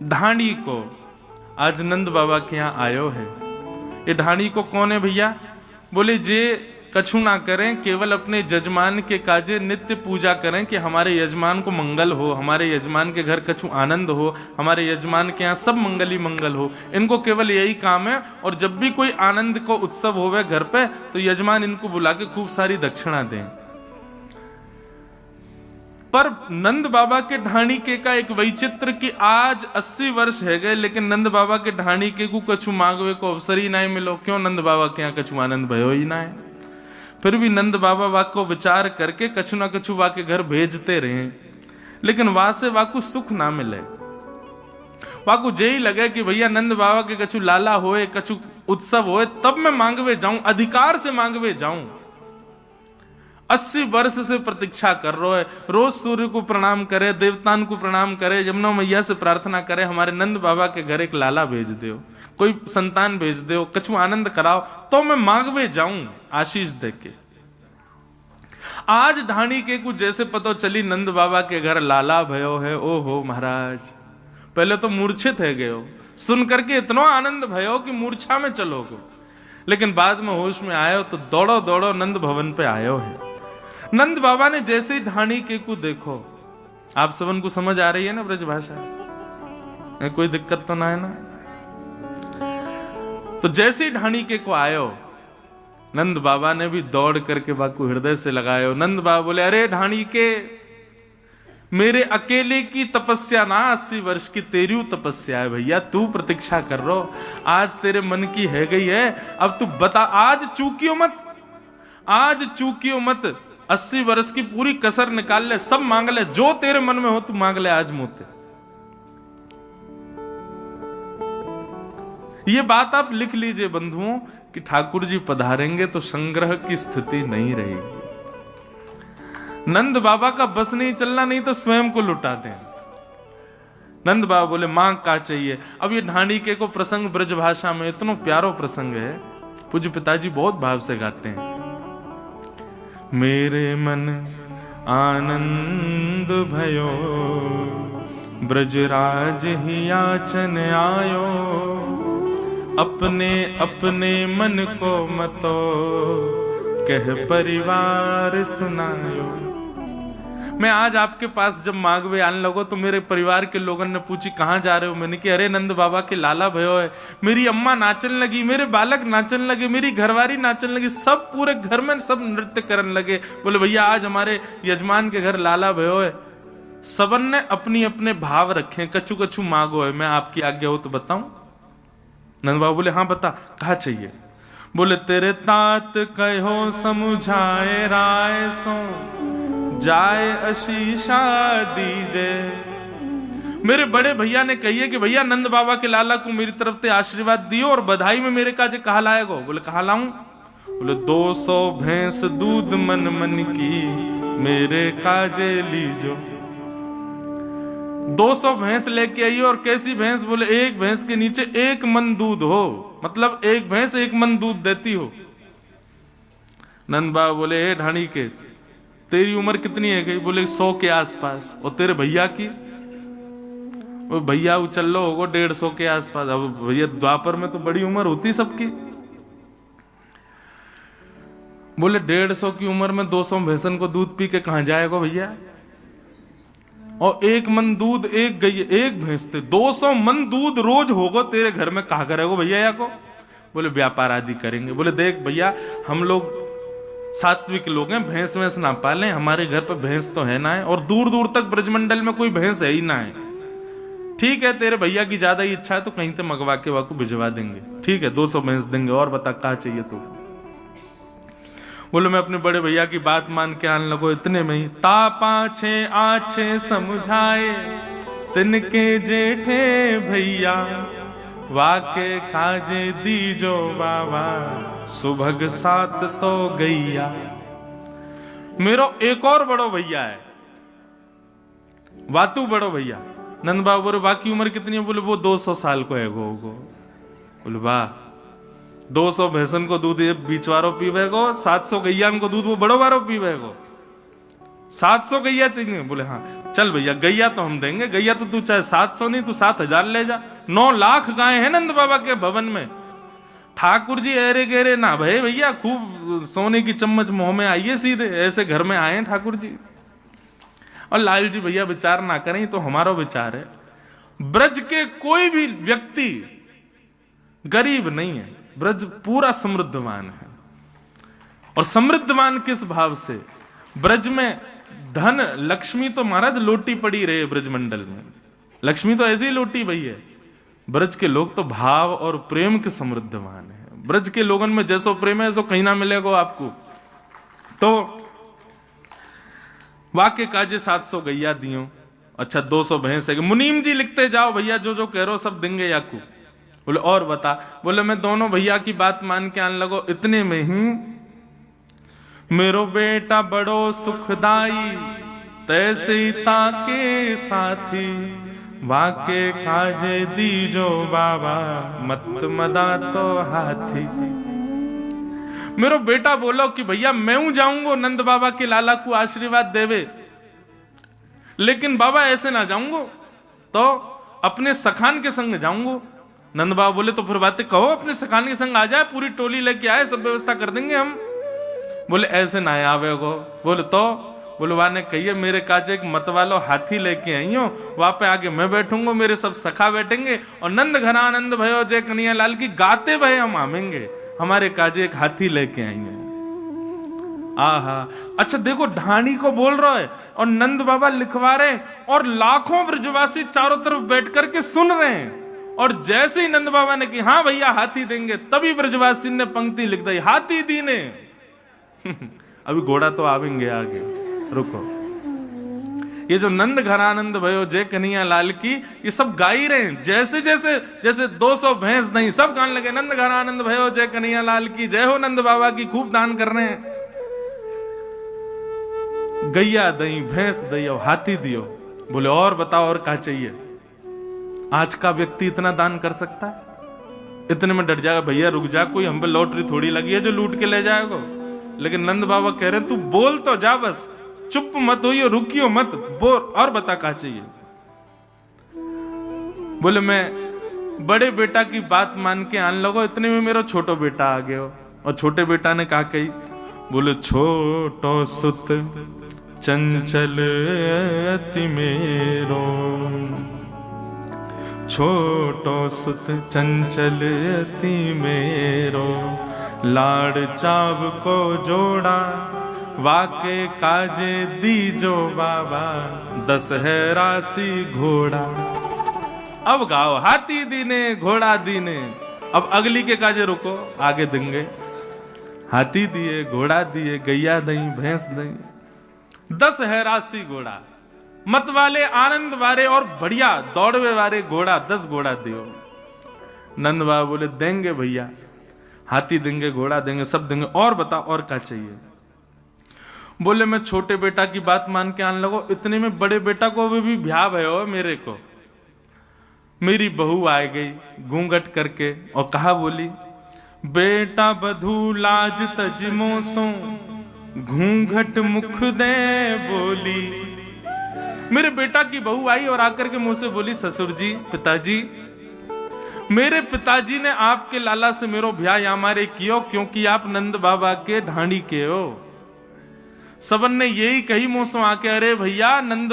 ढाणी को आज नंद बाबा के यहाँ आयो है। ये ढाणी को कौन है भैया? बोले जे कछु ना करें, केवल अपने यजमान के काजे नित्य पूजा करें कि हमारे यजमान को मंगल हो, हमारे यजमान के घर कछु आनंद हो, हमारे यजमान के यहाँ सब मंगल ही मंगल हो। इनको केवल यही काम है। और जब भी कोई आनंद को उत्सव होवे घर पे तो यजमान इनको बुला के खूब सारी दक्षिणा दें। पर नंद बाबा के ढाणी के का एक वैचित्र कि आज 80 वर्ष है गए, लेकिन नंद बाबा के ढाणी के को कछु मांगवे को अवसर ही नहीं मिलो। क्यों? नंद बाबा के यहाँ कछु आनंद भयो ही ना है। फिर भी नंद बाबा वाक को विचार करके कछु ना कछु वाके घर भेजते रहे, लेकिन वहां से वाकु सुख ना मिले। वाकु यही लगे कि भैया नंद बाबा के कछु लाला होए, कछु उत्सव होए, तब मैं मांगवे जाऊं, अधिकार से मांगवे जाऊं। 80 वर्ष से प्रतीक्षा कर रहा है। रोज सूर्य को प्रणाम करे, देवतान को प्रणाम करे, यमुना मैया से प्रार्थना करे, हमारे नंद बाबा के घर एक लाला भेज दो, कोई संतान भेज दो, कछु आनंद कराओ तो मैं मांगवे जाऊं आशीष देके। आज ढाणी के कुछ जैसे पता चली नंद बाबा के घर लाला भयो है। ओ हो महाराज, पहले तो मूर्छित है गए हो, सुन करके इतना आनंद भयो कि मूर्छा में चलोगे, लेकिन बाद में होश में आयो तो दौड़ो दौड़ो नंद भवन पे आयो है। नंद बाबा ने जैसे ही ढाणी के को देखो, आप सबन को समझ आ रही है ना ब्रज भाषा? कोई दिक्कत तो ना है ना? तो जैसे ही ढाणी के को आयो, नंद बाबा ने भी दौड़ करके बाकू हृदय से लगायो। नंद बाबा बोले, अरे ढाणी के, मेरे अकेले की तपस्या ना 80 वर्ष की तेरी तपस्या है भैया, तू प्रतीक्षा कर रो, आज तेरे मन की है गई है, अब तू बता, आज चूकियो मत, आज चूकियो मत, 80 वर्ष की पूरी कसर निकाल ले, सब मांग ले, जो तेरे मन में हो तू मांग ले आज मुझसे। ये बात आप लिख लीजिए बंधुओं कि ठाकुर जी पधारेंगे तो संग्रह की स्थिति नहीं रहेगी। नंद बाबा का बस नहीं चलना, नहीं तो स्वयं को लुटा दें। नंद बाबा बोले मांग का चाहिए। अब ये ढाणी के को प्रसंग ब्रज भाषा में इतना प्यारो प्रसंग है, पूज्य पिताजी बहुत भाव से गाते हैं। मेरे मन आनंद भयो, ब्रजराज ही याचन आयो, अपने अपने मन को मतो, कह परिवार सुनायो। मैं आज आपके पास जब मांगवे आने लगो तो मेरे परिवार के लोगों ने पूछी कहाँ जा रहे हो? मैंने कि अरे नंद बाबा के लाला भयो है। मेरी अम्मा नाचन लगी, मेरे बालक नाचन लगे, मेरी घरवारी नाचन लगी, सब पूरे घर में सब नृत्य करने लगे। बोले भैया आज हमारे यजमान के घर लाला भयो है। सबन ने अपनी अपने भाव रखे, कछु कछु मांगो है, मैं आपकी आज्ञा हो तो बताऊं? नंद बाबा बोले हाँ बता, कहा चाहिए? बोले तेरे तात कहो समुझाए राय सो, जाए आशीषा दीजे। मेरे बड़े भैया ने कहिए कि भैया नंद बाबा के लाला को मेरी तरफ से आशीर्वाद दियो और बधाई में मेरे काजे कहा लाएगो? बोले कहा लाऊं? बोले 200 भैंस दूध मन मन की, मेरे काजे लीजो। 200 भैंस लेके आइए। और कैसी भैंस? बोले एक भैंस के नीचे 1 मन दूध हो, मतलब एक भैंस 1 मन दूध देती हो। नंद बाबा बोले हे ढाणी के, तेरी उम्र कितनी है गई? बोले 100 के आसपास। और तेरे भैया की? वो भैया उचल लो होगा 150 के आसपास। अब भैया द्वापर में तो बड़ी उम्र होती सबकी। बोले 150 की उम्र में 200 भैंसन को दूध पी के कहां जाएगा भैया? और 1 मन दूध एक गई, एक भैंस थे, 200 मन दूध रोज होगा तेरे घर में, कहा करेगा भैया या को? बोले व्यापार आदि करेंगे। बोले देख भैया, हम लोग सात्विक लोग हैं, भैंस वैंस ना पालें, हमारे घर पे भैंस तो है ना है, और दूर दूर तक ब्रजमंडल में कोई भैंस है ही ना है। ठीक है, तेरे भैया की ज्यादा ही इच्छा है तो कहीं से मंगवा के वाको भिजवा देंगे। ठीक है, 200 भैंस देंगे। और बता क्या चाहिए तो? बोले मैं अपने बड़े भैया की बात मान के आने लगो। इतने में ही तापाछे आछे समुझाए, तिनके जेठे भैया, वाके काजे दीजो बाबा, सुभग 700 गैया। मेरो एक और बड़ो भैया है, वातु बड़ो भैया। नंद बाबा बोले बाकी उम्र कितनी है? बोले वो 200 साल को है गो। बोले वाह, 200 भैंसन को दूध बीचवारो पीवेगो, 700 गैया को दूध वो बड़ो बारो पीवेगो। 700 गैया चाहिए? बोले हाँ। चल भैया गैया तो हम देंगे, गैया तो तू चाहे 700 नहीं तू 7,000 ले जा। 9 लाख गायें हैं नंद बाबा के भवन में। ठाकुर जी अरे गेरे ना भाई भैया, खूब सोने की चम्मच मुंह में आइए सीधे, ऐसे घर में आए ठाकुर जी। और लाल जी भैया विचार ना करें, तो हमारा विचार है, ब्रज के कोई भी व्यक्ति गरीब नहीं है, ब्रज पूरा समृद्धवान है। और समृद्धवान किस भाव से? ब्रज में धन लक्ष्मी तो महाराज लोटी पड़ी रहे ब्रजमंडल में, लक्ष्मी तो ऐसी लोटी भई है। ब्रज के लोग तो भाव और प्रेम के समृद्धवान है। ब्रज के लोगों में जैसो प्रेम है, ऐसो कहीं ना मिलेगा आपको। तो वाक्य काजे 700 गैया दियो, अच्छा 200 भैंस है। मुनीम जी लिखते जाओ भैया, जो जो कह रहे हो सब देंगे याकू। बोले और बता? बोले मैं दोनों भैया की बात मान के आने लगो। इतने में ही मेरो बेटा बड़ो सुखदाई, तैसे ताके साथी, वाके काजे दीजो बाबा, मत मदा तो हाथी। मेरो बेटा बोलो कि भैया मैं जाऊंगा नंद बाबा के लाला को आशीर्वाद देवे, लेकिन बाबा ऐसे ना जाऊंगा, तो अपने सखान के संग जाऊंगा। नंद बाबा बोले तो फिर बातें कहो, अपने सखान के संग आ जाए, पूरी टोली लेके आए, सब व्यवस्था कर देंगे हम। बोले ऐसे ना आवे गो। बोले तो? बोले वाने कहिए मेरे काजे एक मत वालो हाथी लेके आई हो, वहां पे आगे मैं बैठूंगा, मेरे सब सखा बैठेंगे, और नंद घनानंद भयो जय कन्हैया लाल की गाते भय हम आवेंगे, हमारे काजे एक हाथी लेके आएंगे। आहा, अच्छा देखो ढाणी को बोल रहा है और नंद बाबा लिखवा रहे हैं, और लाखों ब्रजवासी चारों तरफ बैठ करके सुन रहे हैं। और जैसे ही नंद बाबा ने कि हाँ भैया हाथी देंगे, तभी ब्रजवासी ने पंक्ति लिख दी, हाथी दीने। अभी घोड़ा तो आवेंगे आगे, रुको। ये जो नंद घरानंद भयो जय कन्हैया लाल की, ये सब गा ही रहे हैं। जैसे जैसे जैसे 200 भैंस नहीं, सब गाने लगे नंद घरानंद भयो जय कन्हैया लाल की जय हो, नंद बाबा की खूब दान कर रहे हैं। गैया दई, भैंस दई और हाथी दियो। बोले और बताओ और क्या चाहिए? आज का व्यक्ति इतना दान कर सकता है? इतने में डर जाएगा, भैया रुक जा, कोई हम पे लॉटरी थोड़ी लगी है जो लूट के ले जाएगा। लेकिन नंद बाबा कह रहे हैं तू बोल तो जा, बस चुप मत होइयो, रुकियो मत, बोल और बता क्या चाहिए। बोले मैं बड़े बेटा की बात मान के आने लगो, इतने में मेरा छोटो बेटा आ गया। और छोटे बेटा ने कहा कही? बोले छोटो सुत चंचल अति मेरो, छोटो सुत चंचल अति मेरो, लाड़ चाव को जोड़ा, वाके काजे दीजो बाबा, 10 है राशि घोड़ा। अब गाओ हाथी दीने घोड़ा दीने। अब अगली के काजे रुको, आगे देंगे। हाथी दिए, घोड़ा दिए, गैया दई, भैंस दई, 10 है राशि घोड़ा, मत वाले आनंद वाले और बढ़िया दौड़वे वाले घोड़ा, 10 घोड़ा दियो। नंद बाबा बोले देंगे भैया, हाथी देंगे, घोड़ा देंगे, सब देंगे, और बता और क्या चाहिए? बोले मैं छोटे बेटा की बात मान के आने लगो, इतने में बड़े बेटा को भी ब्याह भयो मेरे को। मेरी बहू आ गई घूंघट करके और कहा बोली, बेटा बधू लाज तजमो सो, घूंघट मुख दे बोली। मेरे बेटा की बहू आई और आकर के मुंह से बोली, ससुर जी, पिताजी, मेरे पिताजी ने आपके लाला से मेरो ब्याह यामारे कियो, क्योंकि आप नंद बाबा के ढाणी के हो। सबन ने यही कही मुंह से आके, अरे भैया नंद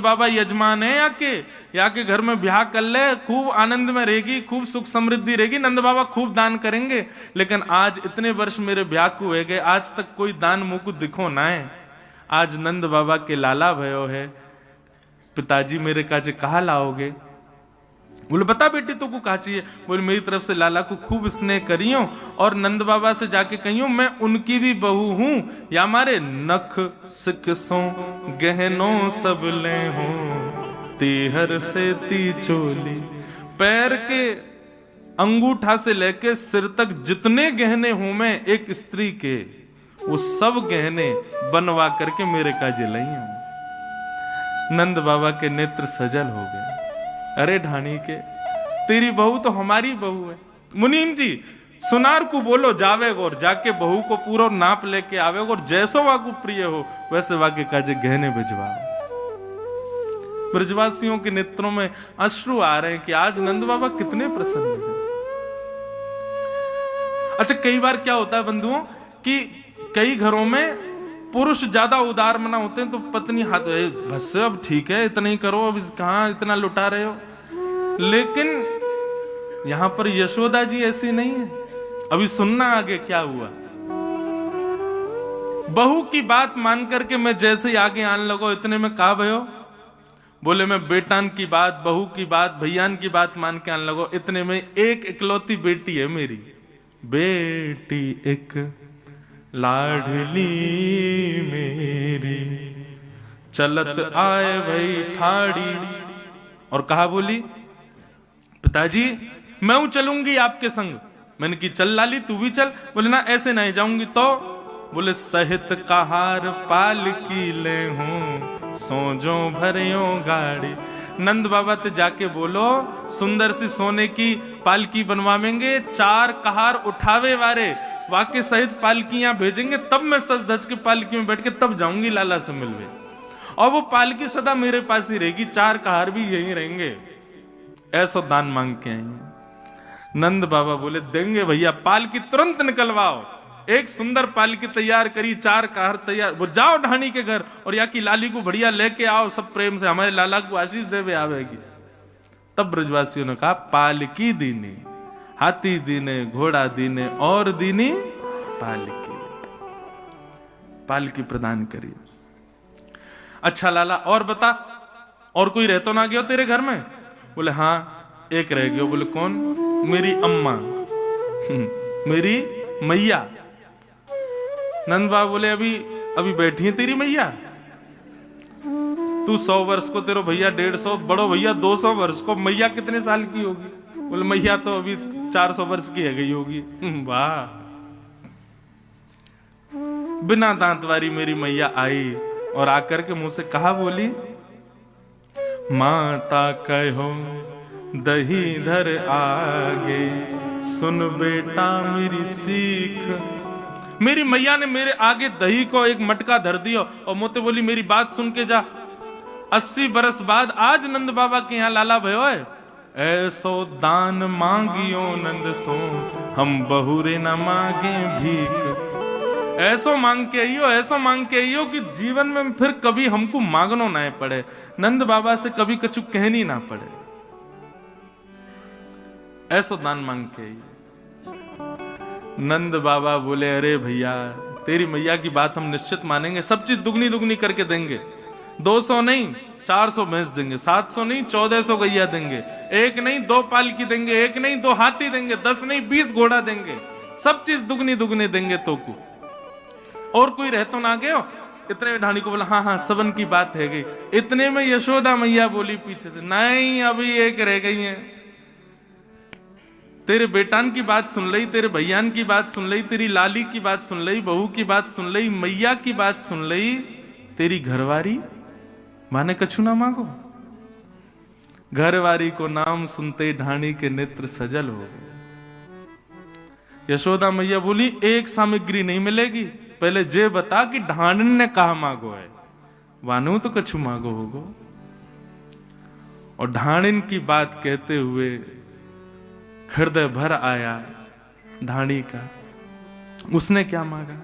बाबा यजमान है या के घर में ब्याह कर ले, खूब आनंद में रहेगी, खूब सुख समृद्धि रहेगी, नंद बाबा खूब दान करेंगे। लेकिन आज इतने वर्ष मेरे ब्याह को हुए गए, आज तक कोई दान मुंह को दिखो ना है। आज नंद बाबा के लाला भयो है, पिताजी मेरे काजे कहा लाओगे? बोले बता बेटी तो को कहा चाहिए? बोले मेरी तरफ से लाला को खूब स्नेह करियो, और नंद बाबा से जाके कहियो मैं उनकी भी बहू हूं, या हमारे नख सिकसों गहनों सब ले हो, तीहर से ती चोली। पैर के अंगूठा से लेके सिर तक जितने गहने हूं मैं एक स्त्री के, वो सब गहने बनवा करके मेरे काजे लाई हूं। नंद बाबा के नेत्र सजल हो गए। अरे ढाणी के, तेरी बहू तो हमारी बहू है। मुनीम जी सुनार को बोलो जावेगो और जाके बहू को पूरा नाप लेके आवेगो और जैसो वाकू प्रिय हो वैसे वाके काजे गहने भिजवाओ। ब्रजवासियों के नेत्रों में अश्रु आ रहे हैं कि आज नंद बाबा कितने प्रसन्न हैं। अच्छा, कई बार क्या होता है बंधुओं कि कई घरों में पुरुष ज्यादा उदार मना होते हैं तो पत्नी हाथ बस अब ठीक है इतना ही करो, अब कहां इतना लुटा रहे हो। लेकिन यहां पर यशोदा जी ऐसी नहीं है। अभी सुनना आगे क्या हुआ। बहू की बात मान करके मैं जैसे ही आगे आने लगो इतने में कहा भयो, बोले मैं बेटान की बात, बहू की बात, भैयान की बात मान के आने लगो। इतने में एक इकलौती बेटी है मेरी, बेटी एक लाडली मेरी, चलत आए भाई ठाड़ी और कहा बोली पिताजी मैं हूं चलूंगी आपके संग। मैंने की चल लाली तू भी चल। बोले ना ऐसे नहीं जाऊंगी तो। बोले सहित कहार पालकी ले हूं सोजो भरियो गाड़ी। नंद बाबा ते जाके बोलो सुंदर सी सोने की पालकी बनवावेंगे, 4 कहार उठावे वारे वाके सहित पालकियां भेजेंगे, तब मैं सज धज के पालकी में बैठ के तब जाऊंगी लाला से मिलने। और वो पालकी सदा मेरे पास ही रहेगी, 4 कहार भी यहीं रहेंगे। ऐसा दान मांग के आई। नंद बाबा बोले देंगे भैया, पालकी तुरंत निकलवाओ। एक सुंदर पालकी तैयार करी, 4 कहार तैयार। वो जाओ ढाणी के घर और या की लाली को बढ़िया लेके आओ, सब प्रेम से हमारे लाला को आशीष देवे आवेगी। तब ब्रजवासियों ने कहा पालकी दीने, हाथी दीने, घोड़ा दीने और दीनी पालकी। पालकी प्रदान करी। अच्छा लाला और बता, और कोई रह तो ना गया तेरे घर में? बोले हाँ एक रह गया। बोले कौन? मेरी अम्मा, मेरी मैया। नंद बाबा बोले अभी अभी बैठी है तेरी मैया? तू 100 वर्ष को, तेरो भैया 150, बड़ो भैया 200 वर्ष को, मैया कितने साल की होगी? बोले मैया तो अभी 400 वर्ष की है गई होगी। वाह। बिना दांत वाली मेरी मैया आई और आकर के मुंह से कहा बोली माता कहो दही धर आगे, सुन बेटा मेरी सीख। मेरी मैया ने मेरे आगे दही को एक मटका धर दिया और मोते बोली मेरी बात सुन के जा। 80 बरस बाद आज नंद बाबा के यहाँ लाला भयो है। ऐसो दान मांगियो नंद सो, हम बहुरे न मांगे भीख। ऐसो मांग के आइयो, ऐसा मांग के आइयो कि जीवन में फिर कभी हमको मांगनो ना पड़े, नंद बाबा से कभी कछु कहनी ना पड़े। ऐसो दान मांग के आइयो। नंद बाबा बोले अरे भैया तेरी मैया की बात हम निश्चित मानेंगे, सब चीज दुगनी दुगनी करके देंगे। 200 नहीं 400 भैंस देंगे, 700 नहीं 1400 गैया देंगे, 1 नहीं 2 पालकी देंगे, 1 नहीं 2 हाथी देंगे, 10 नहीं 20 घोड़ा देंगे, सब चीज दुगनी दुगनी देंगे तो को। और कोई रह तो ना गयो? इतने में ढाणी को बोला हाँ हाँ सबन की बात है गई। इतने में यशोदा मैया बोली पीछे से नहीं अभी एक रह गई है। तेरे बेटान की बात सुन लई, तेरे भैयान की बात सुन लई, तेरी लाली की बात सुन लई, बहू की बात सुन लई, मैया की बात सुन लई, तेरी घरवारी माने कछु ना मांगो। घरवारी को नाम सुनते ढाणी के नेत्र सजल हो गए। यशोदा मैया बोली एक सामग्री नहीं मिलेगी, पहले जे बता कि ढांडन ने कहा मांगो है, वानू तो कछु मांगो होगो। और ढांडन की बात कहते हुए हृदय भर आया ढाणी का। उसने क्या मांगा?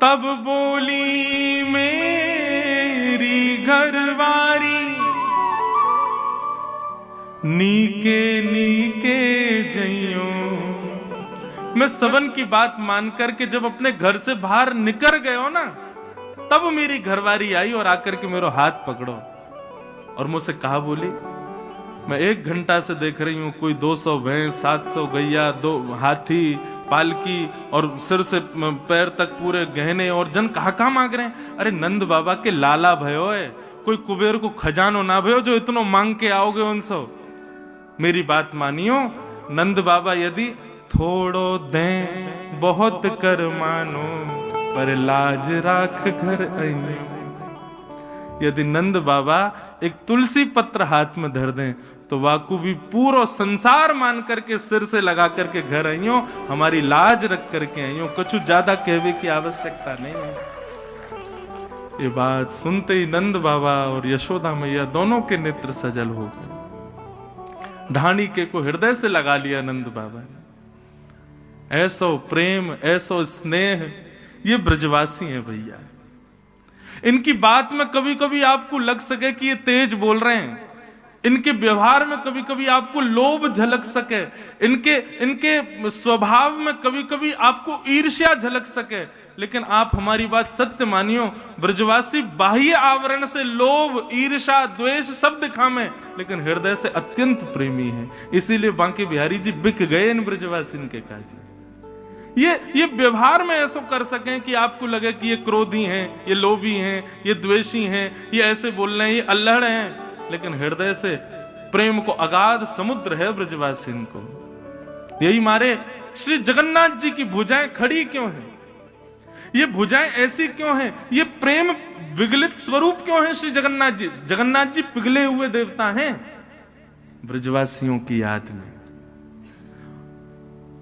तब बोली मेरी घरवारी, नीके नीके जइयो। मैं सबन की बात मान करके जब अपने घर से बाहर निकल गए हो ना, तब मेरी घरवारी आई और आकर के मेरा हाथ पकड़ो और मुझसे कहा बोली मैं 1 घंटा से देख रही हूं कोई 200 भैंस, 700 गैया, 2 हाथी, पालकी और सिर से पैर तक पूरे गहने, और जन कहा मांग रहे हैं। अरे नंद बाबा के लाला भयो है, कोई कुबेर को खजानो ना भयो जो इतनो मांग के आओगे उनसे। मेरी बात मानियो, नंद बाबा यदि थोड़ो दें बहुत कर मानो, पर लाज राख घर आइयो। यदि नंद बाबा एक तुलसी पत्र हाथ में धर दें तो वाकू भी पूरा संसार मान करके सिर से लगा करके घर आइयो, हमारी लाज रख करके आइयो, कुछ ज्यादा कहवे की आवश्यकता नहीं है। ये बात सुनते ही नंद बाबा और यशोदा मैया दोनों के नेत्र सजल हो गए। ढाणी के को हृदय से लगा लिया नंद बाबा ने। ऐसो प्रेम, ऐसो स्नेह, ये ब्रजवासी हैं भैया। इनकी बात में कभी कभी आपको लग सके कि ये तेज बोल रहे हैं, इनके व्यवहार में कभी कभी आपको लोभ झलक सके, इनके स्वभाव में कभी कभी आपको ईर्ष्या झलक सके, लेकिन आप हमारी बात सत्य मानियो, ब्रजवासी बाह्य आवरण से लोभ, ईर्ष्या, द्वेष सब दिखावे, लेकिन हृदय से अत्यंत प्रेमी है। इसीलिए बांके बिहारी जी बिक गए इन ब्रजवासी के काजी। ये व्यवहार में ऐसा कर सकें कि आपको लगे कि ये क्रोधी हैं, ये लोभी हैं, ये द्वेषी हैं, ये ऐसे बोल रहे हैं, ये अल्हड़ हैं, लेकिन हृदय से प्रेम को अगाध समुद्र है ब्रजवासी को। यही मारे श्री जगन्नाथ जी की भुजाएं खड़ी क्यों हैं? ये भुजाएं ऐसी क्यों हैं? ये प्रेम विगलित स्वरूप क्यों है श्री जगन्नाथ जी? जगन्नाथ जी पिघले हुए देवता हैं ब्रजवासियों की याद में।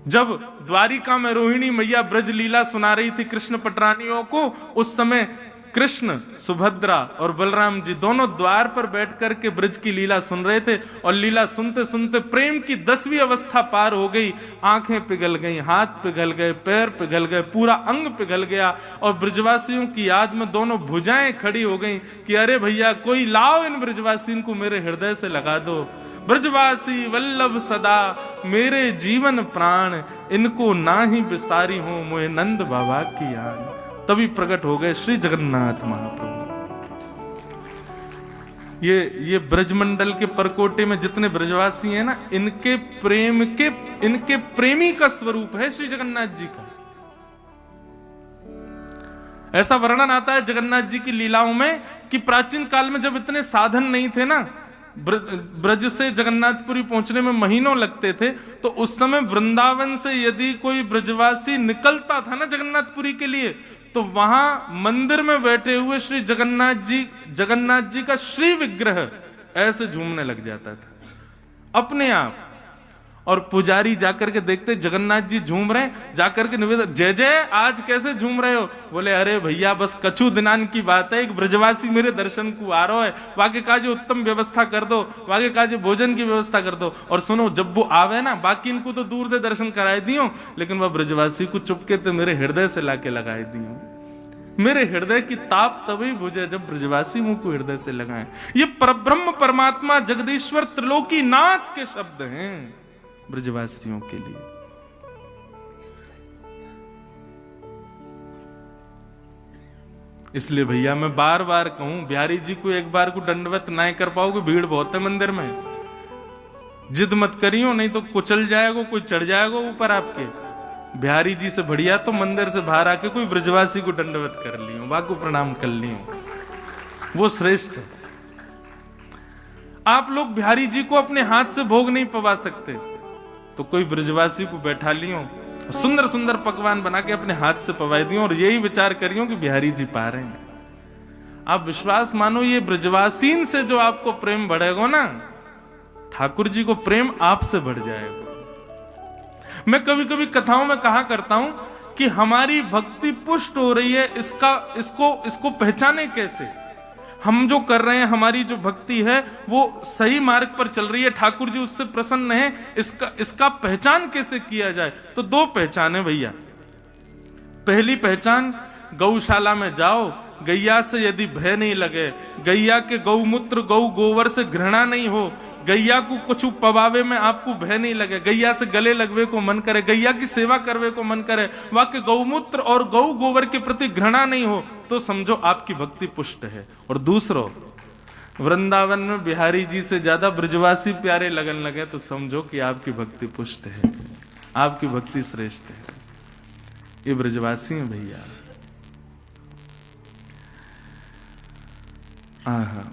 जब द्वारिका में रोहिणी मैया ब्रज लीला सुना रही थी कृष्ण पटरानियों को, उस समय कृष्ण, सुभद्रा और बलराम जी दोनों द्वार पर बैठ करके ब्रज की लीला सुन रहे थे, और लीला सुनते सुनते प्रेम की 10वीं अवस्था पार हो गई। आंखें पिघल गई, हाथ पिघल गए, पैर पिघल गए, पूरा अंग पिघल गया, और ब्रजवासियों की याद में दोनों भुजाएं खड़ी हो गई कि अरे भैया कोई लाओ इन ब्रजवासियों को मेरे हृदय से लगा दो। ब्रजवासी वल्लभ सदा मेरे जीवन प्राण, इनको ना ही बिसारी हूं मोहे नंद बाबा की याद। तभी प्रकट हो गए श्री जगन्नाथ महाप्रभु। ये ब्रजमंडल के परकोटे में जितने ब्रजवासी हैं ना, इनके प्रेमी का स्वरूप है श्री जगन्नाथ जी का। ऐसा वर्णन आता है जगन्नाथ जी की लीलाओं में कि प्राचीन काल में जब इतने साधन नहीं थे ना, ब्रज से जगन्नाथपुरी पहुंचने में महीनों लगते थे, तो उस समय वृंदावन से यदि कोई ब्रजवासी निकलता था ना जगन्नाथपुरी के लिए, तो वहां मंदिर में बैठे हुए श्री जगन्नाथ जी का श्री विग्रह ऐसे झूमने लग जाता था अपने आप। और पुजारी जाकर के देखते जगन्नाथ जी झूम रहे, जाकर के निवेदन, जय जय आज कैसे झूम रहे हो? बोले अरे भैया बस कछु दिनान की बात है, एक ब्रजवासी मेरे दर्शन को आ रहा है, वाके काज उत्तम व्यवस्था कर दो, वाके काज भोजन की व्यवस्था कर दो। और सुनो, जब वो आवे ना, बाकी इनको तो दूर से दर्शन कराए दियो, लेकिन वह ब्रजवासी को चुपके तो मेरे हृदय से लाके लगाए दियो। मेरे हृदय की ताप तभी बुझे जब ब्रजवासी मुंह को हृदय से लगाए। ये परब्रह्म परमात्मा जगदीश्वर त्रिलोकी नाथ के शब्द हैं ब्रजवासियों के लिए। इसलिए भैया मैं बार बार कहूं, बिहारी जी को एक बार को दंडवत ना कर पाओगे, भीड़ बहुत है मंदिर में, जिद मत करियो नहीं तो कुचल जाएगा, कोई चढ़ जाएगा ऊपर आपके। बिहारी जी से बढ़िया तो मंदिर से बाहर आके कोई ब्रजवासी को दंडवत कर लियो, बाको प्रणाम कर लियो, वो श्रेष्ठ है। आप लोग बिहारी जी को अपने हाथ से भोग नहीं पवा सकते, तो कोई ब्रजवासी को बैठा लियो, सुंदर सुंदर पकवान बना के अपने हाथ से पवाई दियो, और यही विचार करियो कि बिहारी जी पा रहे हैं। आप विश्वास मानो, ये ब्रजवासीन से जो आपको प्रेम बढ़ेगा ना, ठाकुर जी को प्रेम आपसे बढ़ जाएगा। मैं कभी कभी कथाओं में कहा करता हूं कि हमारी भक्ति पुष्ट हो रही है, इसको पहचाने कैसे? हम जो कर रहे हैं, हमारी जो भक्ति है वो सही मार्ग पर चल रही है, ठाकुर जी उससे प्रसन्न है, इसका पहचान कैसे किया जाए? तो दो पहचान है भैया। पहली पहचान, गौशाला में जाओ, गैया से यदि भय नहीं लगे, गैया के गौमूत्र गौ गोबर से घृणा नहीं हो, गैया को कुछ पवावे में आपको भय नहीं लगे, गैया से गले लगवे को मन करे, गैया की सेवा करवे को मन करे, वाके गौमूत्र और गौ गोबर के प्रति घृणा नहीं हो, तो समझो आपकी भक्ति पुष्ट है। और दूसरो, वृंदावन में बिहारी जी से ज्यादा ब्रजवासी प्यारे लगन लगे, तो समझो कि आपकी भक्ति पुष्ट है, आपकी भक्ति श्रेष्ठ है। ये ब्रजवासी हैं भैया। आहा।